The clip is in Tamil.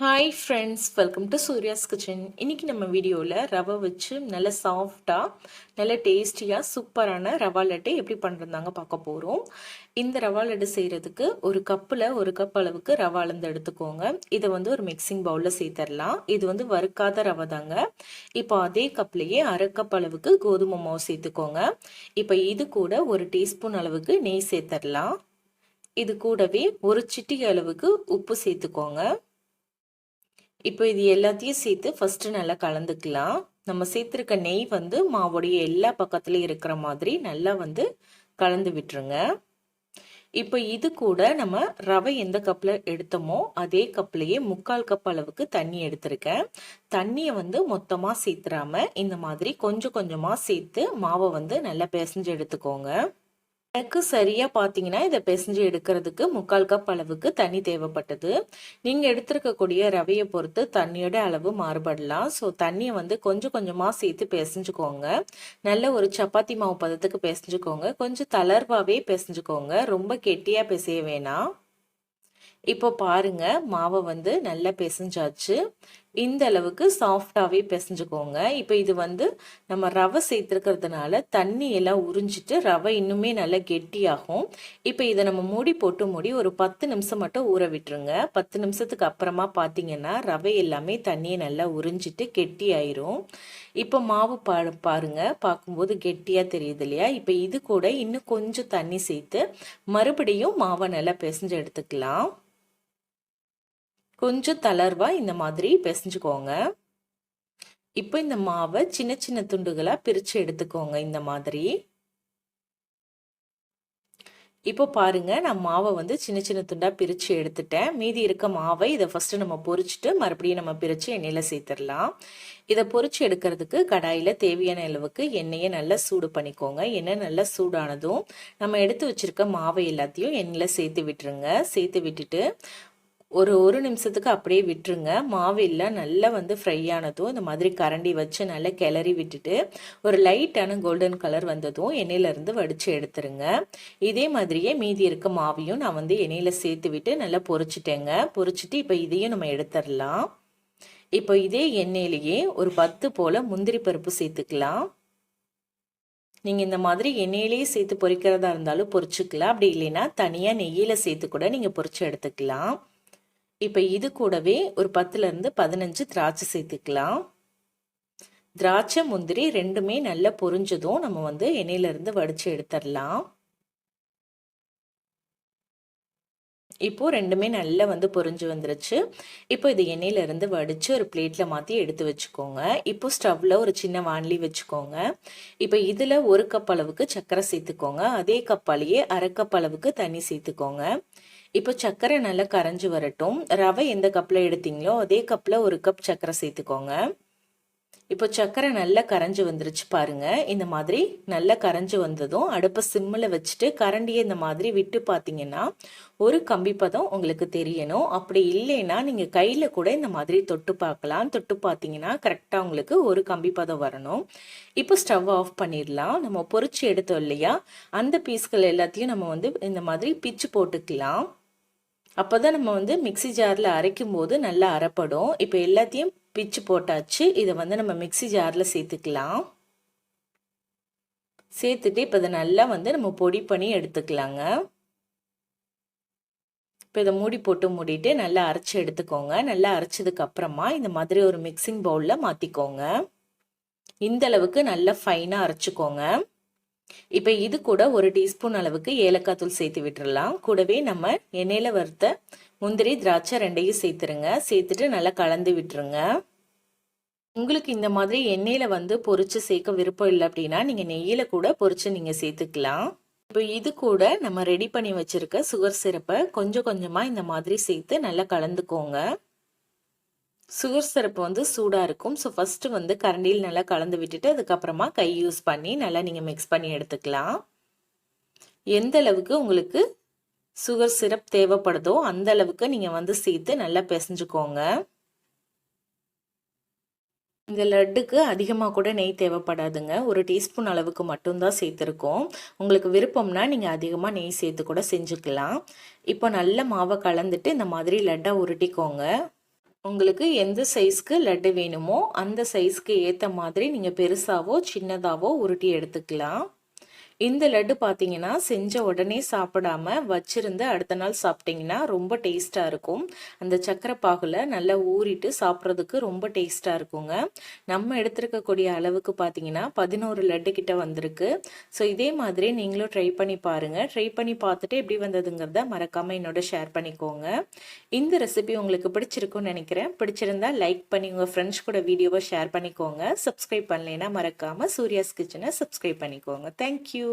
Hi friends, welcome to Surya's kitchen. இன்றைக்கி நம்ம வீடியோவில் ரவை வச்சு நல்ல சாஃப்டாக நல்ல டேஸ்டியாக சூப்பரான ரவா லட்டு எப்படி பண்ணுறதாங்க பார்க்க போகிறோம். இந்த ரவா லட்டு செய்கிறதுக்கு ஒரு கப்பில் ஒரு கப் அளவுக்கு ரவா அளந்து எடுத்துக்கோங்க. இதை ஒரு மிக்சிங் பவுலில் சேர்த்துடலாம். இது வறுக்காத ரவை தாங்க. இப்போ அதே கப்லேயே அரை கப் அளவுக்கு கோதுமை மாவு சேர்த்துக்கோங்க. இப்போ இது கூட ஒரு டீஸ்பூன் அளவுக்கு நெய் சேர்த்துடலாம். இது கூடவே ஒரு சிட்டிகை அளவுக்கு உப்பு சேர்த்துக்கோங்க. இப்போ இது எல்லாத்தையும் சேர்த்து ஃபஸ்ட்டு நல்லா கலந்துக்கலாம். நம்ம சேர்த்துருக்க நெய் மாவுடைய எல்லா பக்கத்துலையும் இருக்கிற மாதிரி நல்லா கலந்து விட்டுருங்க. இப்போ இது கூட நம்ம ரவை எந்த கப்பில் எடுத்தோமோ அதே கப்லேயே 3/4 கப் அளவுக்கு தண்ணி எடுத்திருக்கேன். தண்ணியை மொத்தமாக சேர்த்துறாம இந்த மாதிரி கொஞ்சம் கொஞ்சமாக சேர்த்து மாவை நல்லா பிசைஞ்சு எடுத்துக்கோங்க. எனக்கு சரியாக பார்த்தீங்கன்னா இதை பிசைஞ்சு எடுக்கிறதுக்கு 3/4 கப் அளவுக்கு தண்ணி தேவைப்பட்டது. நீங்கள் எடுத்துருக்கக்கூடிய ரவையை பொறுத்து தண்ணியோட அளவு மாறுபடலாம். ஸோ தண்ணியை கொஞ்சம் கொஞ்சமாக சேர்த்து பிசைஞ்சுக்கோங்க. நல்ல ஒரு சப்பாத்தி மாவு பதத்துக்கு பிசைஞ்சுக்கோங்க. கொஞ்சம் தளர்வாகவே பிசைஞ்சுக்கோங்க, ரொம்ப கெட்டியாக பிசைய வேணாம். இப்போ பாருங்க, மாவை நல்லா பிசைஞ்சாச்சு. இந்த அளவுக்கு சாஃப்டாகவே பிசைஞ்சுக்கோங்க. இப்போ இது நம்ம ரவை சேர்த்துருக்கிறதுனால தண்ணி எல்லாம் உறிஞ்சிட்டு ரவை இன்னுமே நல்லா கெட்டியாகும். இப்போ இதை நம்ம மூடி போட்டு ஒரு 10 நிமிஷம் மட்டும் ஊற விட்டுருங்க. 10 நிமிஷத்துக்கு அப்புறமா பார்த்தீங்கன்னா ரவை எல்லாமே தண்ணியை நல்லா உறிஞ்சிட்டு கெட்டி ஆயிரும். இப்போ மாவு பாருங்க, பார்க்கும்போது கெட்டியாக தெரியுது இல்லையா? இப்போ இது கூட இன்னும் கொஞ்சம் தண்ணி சேர்த்து மறுபடியும் மாவை நல்லா பிசைஞ்சு எடுத்துக்கலாம். கொஞ்சம் தளர்வா இந்த மாதிரி பிசைஞ்சுக்கோங்க. இப்போ இந்த மாவை சின்ன சின்ன துண்டுகளா பிரிச்சு எடுத்துக்கோங்க இந்த மாதிரி. இப்போ பாருங்க, நான் மாவை சின்ன சின்ன துண்டா பிரிச்சு எடுத்துட்டேன். மீதி இருக்க மாவை இதை ஃபர்ஸ்ட் நம்ம பொரிச்சுட்டு மறுபடியும் நம்ம பிரிச்சு எண்ணெயில சேர்த்துடலாம். இதை பொரிச்சு எடுக்கிறதுக்கு கடாயில தேவையான அளவுக்கு எண்ணெயை நல்லா சூடு பண்ணிக்கோங்க. எண்ணெய் நல்லா சூடானதும் நம்ம எடுத்து வச்சிருக்க மாவை எல்லாத்தையும் எண்ணெயில சேர்த்து விட்டுருங்க. சேர்த்து விட்டுட்டு ஒரு நிமிஷத்துக்கு அப்படியே விட்டுருங்க. மாவு எல்லாம் நல்லா ஃப்ரை ஆனதும் இந்த மாதிரி கரண்டி வச்சு நல்லா கிளறி விட்டுட்டு ஒரு லைட்டான கோல்டன் கலர் வந்ததும் எண்ணெயிலேருந்து வடித்து எடுத்துருங்க. இதே மாதிரியே மீதி இருக்க மாவையும் நான் எண்ணெயில் சேர்த்து விட்டு நல்லா பொரிச்சிட்டேங்க. பொரிச்சிட்டு இப்போ இதையும் நம்ம எடுத்துடலாம். இப்போ இதே எண்ணெயிலேயே ஒரு 10 போல் முந்திரி பருப்பு சேர்த்துக்கலாம். நீங்கள் இந்த மாதிரி எண்ணெயிலேயே சேர்த்து பொரிக்கிறதா இருந்தாலும் பொரிச்சுக்கலாம். அப்படி இல்லைன்னா தனியாக நெய்யில் சேர்த்து கூட நீங்கள் பொரிச்சு எடுத்துக்கலாம். இப்போ இது கூடவே ஒரு 10லேருந்து 15 திராட்சை சேர்த்துக்கலாம். திராட்சை முந்திரி ரெண்டுமே நல்லா பொரிஞ்சதும் நம்ம எண்ணெயிலேருந்து வடித்து எடுத்துடலாம். இப்போ ரெண்டுமே நல்லா பொரிஞ்சு வந்துருச்சு. இப்போ இது எண்ணெயிலேருந்து வடித்து ஒரு பிளேட்டில் மாற்றி எடுத்து வச்சுக்கோங்க. இப்போ ஸ்டவ்வில் ஒரு சின்ன வாணலி வச்சுக்கோங்க. இப்போ இதில் 1 கப் அளவுக்கு சர்க்கரை சேர்த்துக்கோங்க. அதே கப்பாலேயே அரை கப் அளவுக்கு தண்ணி சேர்த்துக்கோங்க. இப்போ சர்க்கரை நல்லா கரைஞ்சி வரட்டும். ரவை எந்த கப்பில் எடுத்தீங்களோ அதே கப்பில் 1 கப் சர்க்கரை சேர்த்துக்கோங்க. இப்போ சர்க்கரை நல்லா கரைஞ்சி வந்துருச்சு பாருங்க. இந்த மாதிரி நல்லா கரைஞ்சி வந்ததும் அடுப்பை சிம்மில் வச்சுட்டு கரண்டியை இந்த மாதிரி விட்டு பார்த்தீங்கன்னா ஒரு கம்பி பதம் உங்களுக்கு தெரியணும். அப்படி இல்லைன்னா நீங்கள் கையில் கூட இந்த மாதிரி தொட்டு பார்க்கலாம். தொட்டு பார்த்தீங்கன்னா கரெக்டாக உங்களுக்கு ஒரு கம்பி பதம் வரணும். இப்போ ஸ்டவ் ஆஃப் பண்ணிடலாம். நம்ம பொரிச்சு எடுத்தோம் இல்லையா, அந்த பீஸ்கள் எல்லாத்தையும் நம்ம இந்த மாதிரி பிச்சு போட்டுக்கலாம். அப்போதான் நம்ம மிக்சி ஜாரில் அரைக்கும் போது நல்லா அரைப்படும். இப்போ எல்லாத்தையும் பிச்சு போட்டாச்சு. இதை நம்ம மிக்சி ஜாரில் சேர்த்துக்கலாம். சேர்த்துட்டு இப்போ இதை நல்லா நம்ம பொடி பண்ணி எடுத்துக்கலாங்க. இப்போ இதை மூடி போட்டு மூடிட்டு நல்லா அரைச்சி எடுத்துக்கோங்க. நல்லா அரைச்சதுக்கு அப்புறமா இந்த மாதிரி ஒரு மிக்சிங் பவுலில் மாற்றிக்கோங்க. இந்த அளவுக்கு நல்லா ஃபைனாக அரைச்சிக்கோங்க. இப்போ இது கூட ஒரு டீஸ்பூன் அளவுக்கு ஏலக்காய் தூள் சேர்த்து விட்டுறலாம். கூடவே நம்ம எண்ணெயில் வறுத்த முந்திரி திராட்சை ரெண்டையும் சேர்த்துருங்க. சேர்த்துட்டு நல்லா கலந்து விட்டுருங்க. உங்களுக்கு இந்த மாதிரி எண்ணெயில் பொரிச்சு சேர்க்க விருப்பம் இல்லை அப்படின்னா நீங்கள் நெய்யில் கூட பொரிச்சு நீங்கள் சேர்த்துக்கலாம். இப்போ இது கூட நம்ம ரெடி பண்ணி வச்சிருக்க சுகர் சிரப்பை கொஞ்சம் கொஞ்சமாக இந்த மாதிரி சேர்த்து நல்லா கலந்துக்கோங்க. சுகர் சிரப்பு சூடாக இருக்கும். ஸோ ஃபஸ்ட்டு கரண்டியில் நல்லா கலந்து விட்டுட்டு அதுக்கப்புறமா கை யூஸ் பண்ணி நல்லா நீங்கள் மிக்ஸ் பண்ணி எடுத்துக்கலாம். எந்த அளவுக்கு உங்களுக்கு சுகர் சிரப் தேவைப்படுதோ அந்த அளவுக்கு நீங்கள் சேர்த்து நல்லா பிசைஞ்சுக்கோங்க. இந்த லட்டுக்கு அதிகமாக கூட நெய் தேவைப்படாதுங்க. ஒரு டீஸ்பூன் அளவுக்கு மட்டும்தான் சேர்த்துருக்கோம். உங்களுக்கு விருப்பம்னா நீங்கள் அதிகமாக நெய் சேர்த்து கூட செஞ்சுக்கலாம். இப்போ நல்ல மாவை கலந்துட்டு இந்த மாதிரி லட்டாக உருட்டிக்கோங்க. உங்களுக்கு எந்த சைஸ்க்கு லட்டு வேணுமோ அந்த சைஸ்க்கு ஏற்ற மாதிரி நீங்கள் பெருசாவோ சின்னதாவோ உருட்டி எடுத்துக்கலாம். இந்த லட்டு பார்த்தீங்கன்னா செஞ்ச உடனே சாப்பிடாம வச்சிருந்து அடுத்த நாள் சாப்பிட்டீங்கன்னா ரொம்ப டேஸ்ட்டாக இருக்கும். அந்த சக்கரை பாகுல நல்லா ஊறிட்டு சாப்பிட்றதுக்கு ரொம்ப டேஸ்ட்டாக இருக்குங்க. நம்ம எடுத்துருக்கக்கூடிய அளவுக்கு பார்த்தீங்கன்னா 11 லட்டு கிட்ட வந்திருக்கு. ஸோ இதே மாதிரி நீங்களும் ட்ரை பண்ணி பாருங்கள். ட்ரை பண்ணி பார்த்துட்டு எப்படி வந்ததுங்கிறத மறக்காமல் என்னோட ஷேர் பண்ணிக்கோங்க. இந்த ரெசிபி உங்களுக்கு பிடிச்சிருக்குன்னு நினைக்கிறேன். பிடிச்சிருந்தா லைக் பண்ணி உங்கள் ஃப்ரெண்ட்ஸ் கூட வீடியோவை ஷேர் பண்ணிக்கோங்க. சப்ஸ்கிரைப் பண்ணலைன்னா மறக்காமல் சூர்யாஸ் கிச்சனை சப்ஸ்கிரைப் பண்ணிக்கோங்க. தேங்க்யூ.